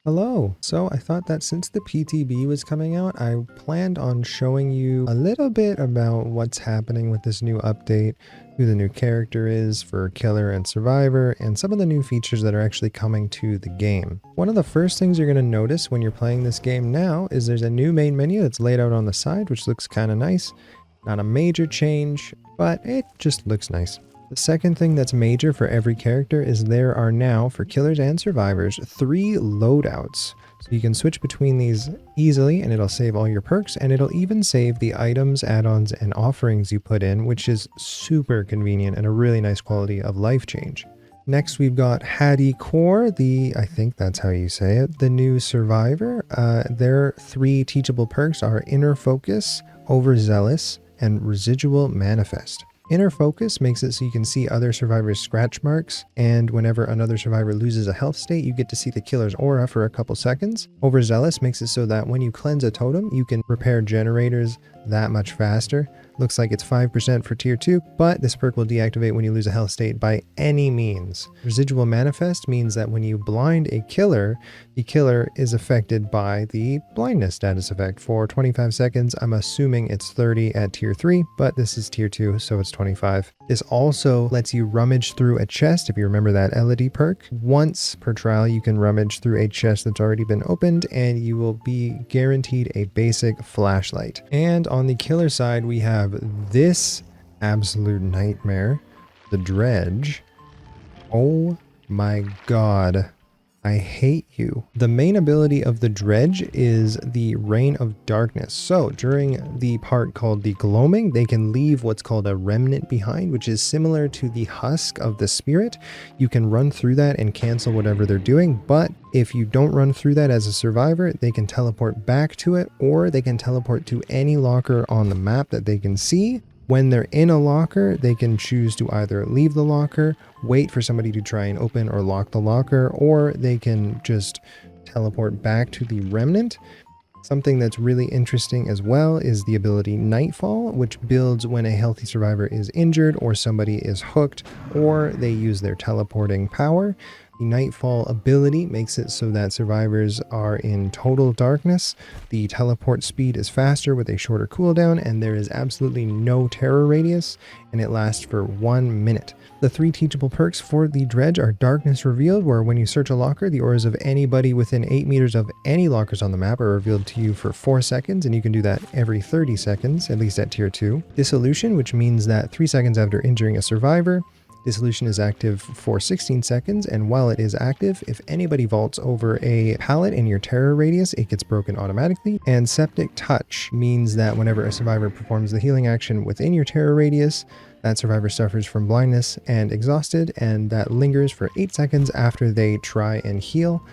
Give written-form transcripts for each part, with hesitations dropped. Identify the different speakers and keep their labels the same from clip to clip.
Speaker 1: Hello. So I thought that since the PTB was coming out, I planned on showing you a little bit about what's happening with this new update, who the new character is for Killer and Survivor, and some of the new features that are actually coming to the game. One of the first things you're going to notice when you're playing this game now is there's a new main menu that's laid out on the side, which looks kind of nice. Not a major change, but it just looks nice. The second thing that's major for every character is there are now, for Killers and Survivors, 3 loadouts. So you can switch between these easily and it'll save all your perks, and it'll even save the items, add-ons, and offerings you put in, which is super convenient and a really nice quality of life change. Next, we've got Hattie Core, I think that's how you say it, the new Survivor. Their 3 teachable perks are Inner Focus, Overzealous, and Residual Manifest. Inner Focus makes it so you can see other survivors' scratch marks, and whenever another survivor loses a health state, you get to see the killer's aura for a couple seconds. Overzealous makes it so that when you cleanse a totem, you can repair generators that much faster. Looks like it's 5% for tier 2, but this perk will deactivate when you lose a health state by any means. Residual Manifest means that when you blind a killer, the killer is affected by the blindness status effect for 25 seconds. I'm assuming it's 30 at tier 3, but this is tier 2, so it's 25. This also lets you rummage through a chest, if you remember that Elodie perk. Once per trial, you can rummage through a chest that's already been opened, and you will be guaranteed a basic flashlight. And on the killer side, we have this absolute nightmare, the Dredge. Oh my god, I hate you. The main ability of the Dredge is the Reign of Darkness. So during the part called the Gloaming, they can leave what's called a remnant behind, which is similar to the husk of the spirit. You can run through that and cancel whatever they're doing, but if you don't run through that as a survivor, they can teleport back to it, or they can teleport to any locker on the map that they can see. When they're in a locker, they can choose to either leave the locker, wait for somebody to try and open or lock the locker, or they can just teleport back to the remnant. Something that's really interesting as well is the ability Nightfall, which builds when a healthy survivor is injured or somebody is hooked or they use their teleporting power. The Nightfall ability makes it so that survivors are in total darkness. The teleport speed is faster with a shorter cooldown, and there is absolutely no terror radius, and it lasts for 1 minute. The 3 teachable perks for the Dredge are Darkness Revealed, where when you search a locker, the auras of anybody within 8 meters of any lockers on the map are revealed to you for 4 seconds, and you can do that every 30 seconds, at least at tier 2. Dissolution, which means that 3 seconds after injuring a survivor, Dissolution is active for 16 seconds, and while it is active, if anybody vaults over a pallet in your terror radius, it gets broken automatically. And Septic Touch means that whenever a survivor performs the healing action within your terror radius, that survivor suffers from blindness and exhausted, and that lingers for 8 seconds after they try and heal,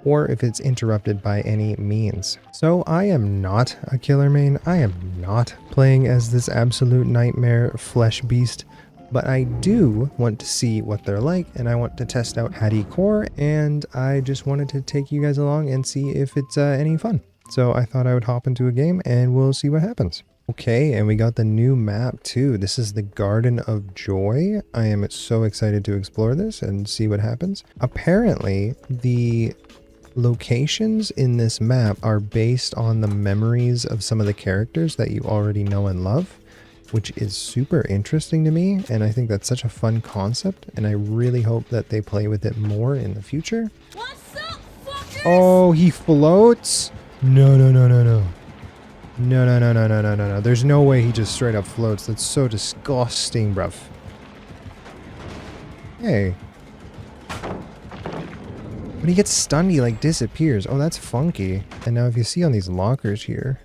Speaker 1: or if it's interrupted by any means. So I am not a killer main. I am not playing as this absolute nightmare flesh beast. But I do want to see what they're like, and I want to test out Hattie Core, and I just wanted to take you guys along and see if it's any fun. So I thought I would hop into a game and we'll see what happens. Okay, and we got the new map too. This is the Garden of Joy. I am so excited to explore this and see what happens. Apparently, the locations in this map are based on the memories of some of the characters that you already know and love, which is super interesting to me, and I think that's such a fun concept, and I really hope that they play with it more in the future.
Speaker 2: What's up, fuckers?
Speaker 1: Oh, he floats? No. No. There's no way he just straight up floats. That's so disgusting, bruv. Hey. When he gets stunned, he like disappears. Oh, that's funky. And now if you see on these lockers here,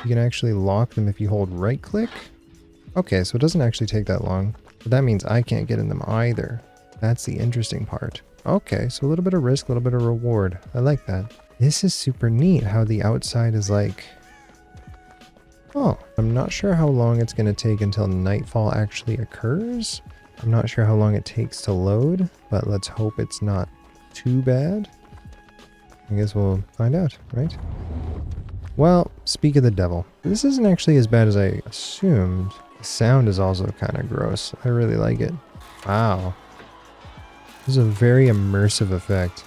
Speaker 1: you can actually lock them if you hold right click. Okay, so it doesn't actually take that long. But that means I can't get in them either. That's the interesting part. Okay, so a little bit of risk, a little bit of reward. I like that. This is super neat how the outside is like... Oh, I'm not sure how long it's going to take until nightfall actually occurs. I'm not sure how long it takes to load, but let's hope it's not too bad. I guess we'll find out, right? Well, speak of the devil. This isn't actually as bad as I assumed. The sound is also kind of gross. I really like it. Wow. This is a very immersive effect.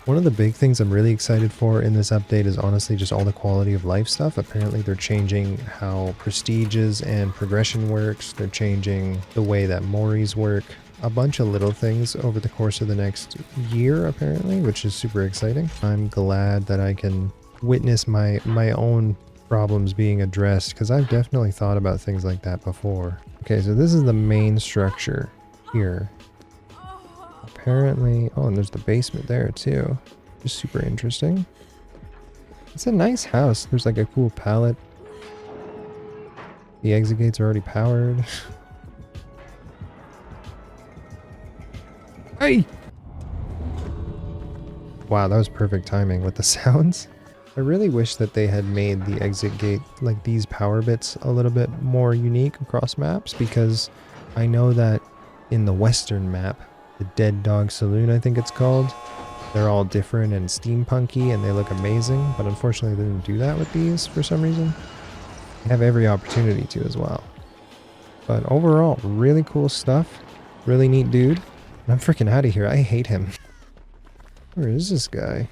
Speaker 1: One of the big things I'm really excited for in this update is honestly just all the quality of life stuff. Apparently they're changing how prestiges and progression works. They're changing the way that Moris work. A bunch of little things over the course of the next year apparently, which is super exciting. I'm glad that I can witness my own problems being addressed, because I've definitely thought about things like that before. Okay, so this is the main structure here. Apparently, oh, and there's the basement there too. Just super interesting. It's a nice house. There's like a cool pallet. The exit gates are already powered. Hey! Wow, that was perfect timing with the sounds. I really wish that they had made the exit gate, like these power bits, a little bit more unique across maps, because I know that in the western map, the Dead Dog Saloon, I think it's called, they're all different and steampunky and they look amazing, but unfortunately they didn't do that with these for some reason. They have every opportunity to as well. But overall, really cool stuff. Really neat dude. And I'm freaking out of here. I hate him. Where is this guy?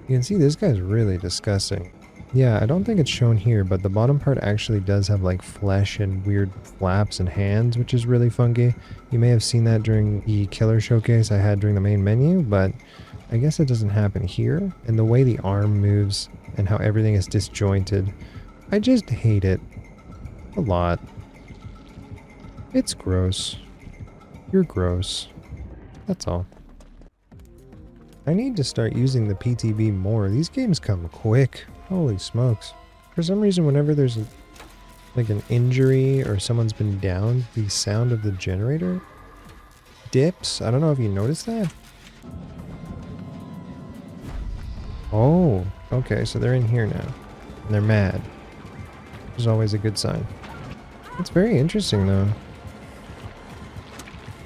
Speaker 1: You can see this guy's really disgusting. Yeah, I don't think it's shown here, but the bottom part actually does have like flesh and weird flaps and hands, which is really funky. You may have seen that during the killer showcase I had during the main menu, but I guess it doesn't happen here. And the way the arm moves and how everything is disjointed, I just hate it a lot. It's gross. You're gross. That's all. I need to start using the PTB more. These games come quick. Holy smokes. For some reason, whenever there's like an injury or someone's been down, the sound of the generator dips. I don't know if you noticed that. Oh, okay, so they're in here now. And they're mad. Which is always a good sign. It's very interesting though.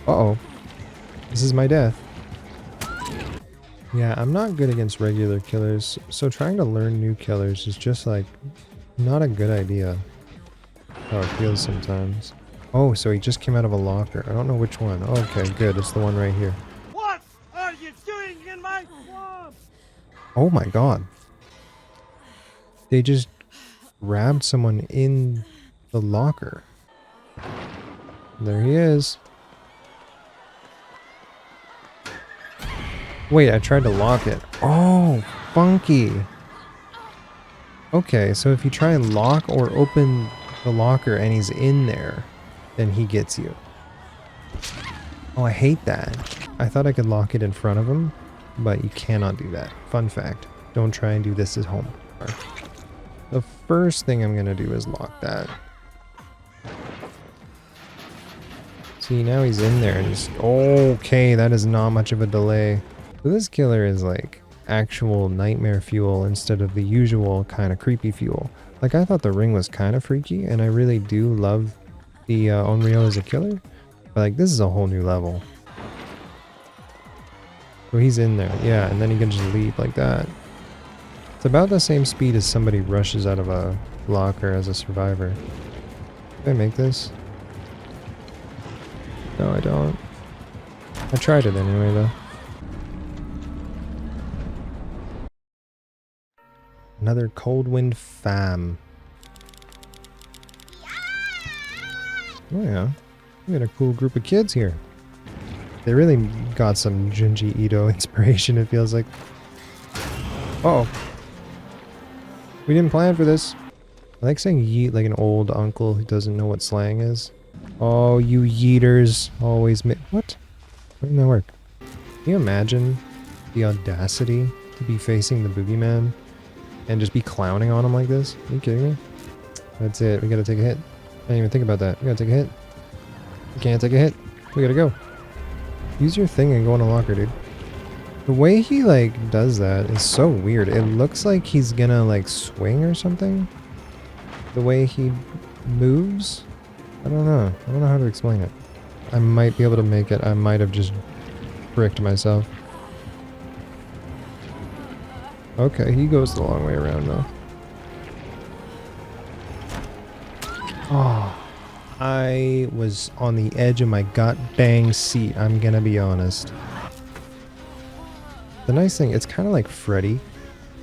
Speaker 1: Uh-oh. This is my death. Yeah, I'm not good against regular killers, so trying to learn new killers is just like not a good idea. How it feels sometimes. Oh, so he just came out of a locker. I don't know which one. Okay, good. It's the one right here.
Speaker 3: What are you doing in my swamp?
Speaker 1: Oh my god. They just grabbed someone in the locker. There he is. Wait, I tried to lock it. Oh, funky. Okay, so if you try and lock or open the locker and he's in there, then he gets you. Oh, I hate that. I thought I could lock it in front of him, but you cannot do that. Fun fact. Don't try and do this at home. The first thing I'm going to do is lock that. See, now he's in there and he's... Okay, that is not much of a delay. So this killer is like actual nightmare fuel instead of the usual kind of creepy fuel. Like, I thought the ring was kind of freaky, and I really do love the Onryo as a killer. But like, this is a whole new level. So he's in there, yeah, and then he can just leave like that. It's about the same speed as somebody rushes out of a locker as a survivor. Did I make this? No, I don't. I tried it anyway, though. Another cold wind fam. Oh yeah, we got a cool group of kids here. They really got some Junji Ito inspiration, it feels like. Uh oh. We didn't plan for this. I like saying yeet like an old uncle who doesn't know what slang is. Oh, you yeeters always what? Why didn't that work? Can you imagine the audacity to be facing the boogeyman and just be clowning on him like this? Are you kidding me? That's it. We gotta take a hit. I didn't even think about that. We gotta take a hit. We can't take a hit. We gotta go. Use your thing and go in a locker, dude. The way he, like, does that is so weird. It looks like he's gonna, like, swing or something. The way he moves. I don't know. I don't know how to explain it. I might be able to make it. I might have just bricked myself. Okay, he goes the long way around, though. Oh. I was on the edge of my god dang seat, I'm gonna be honest. The nice thing, it's kind of like Freddy,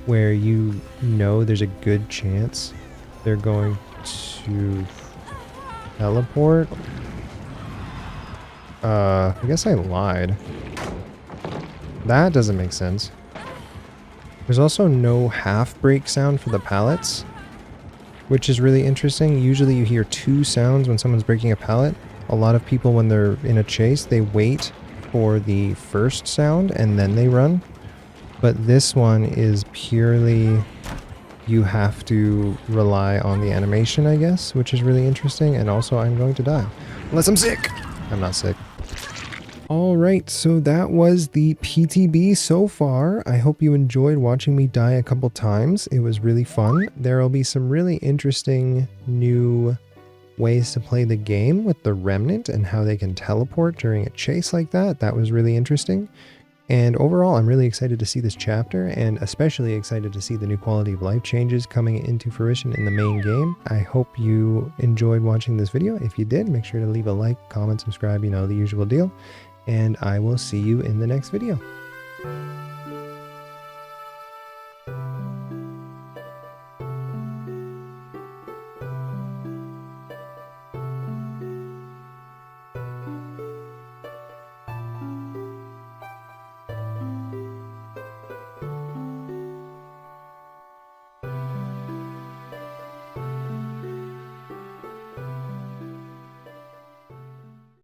Speaker 1: where you know there's a good chance they're going to teleport. I guess I lied. That doesn't make sense. There's also no half break sound for the pallets, which is really interesting. Usually you hear 2 sounds when someone's breaking a pallet. A lot of people, when they're in a chase, they wait for the first sound and then they run. But this one is purely, you have to rely on the animation, I guess, which is really interesting. And also I'm going to die. Unless I'm sick. I'm not sick. Alright, so that was the PTB so far. I hope you enjoyed watching me die a couple times. It was really fun. There will be some really interesting new ways to play the game with the Remnant and how they can teleport during a chase like that. That was really interesting. And overall, I'm really excited to see this chapter, and especially excited to see the new quality of life changes coming into fruition in the main game. I hope you enjoyed watching this video. If you did, make sure to leave a like, comment, subscribe, you know, the usual deal. And I will see you in the next video.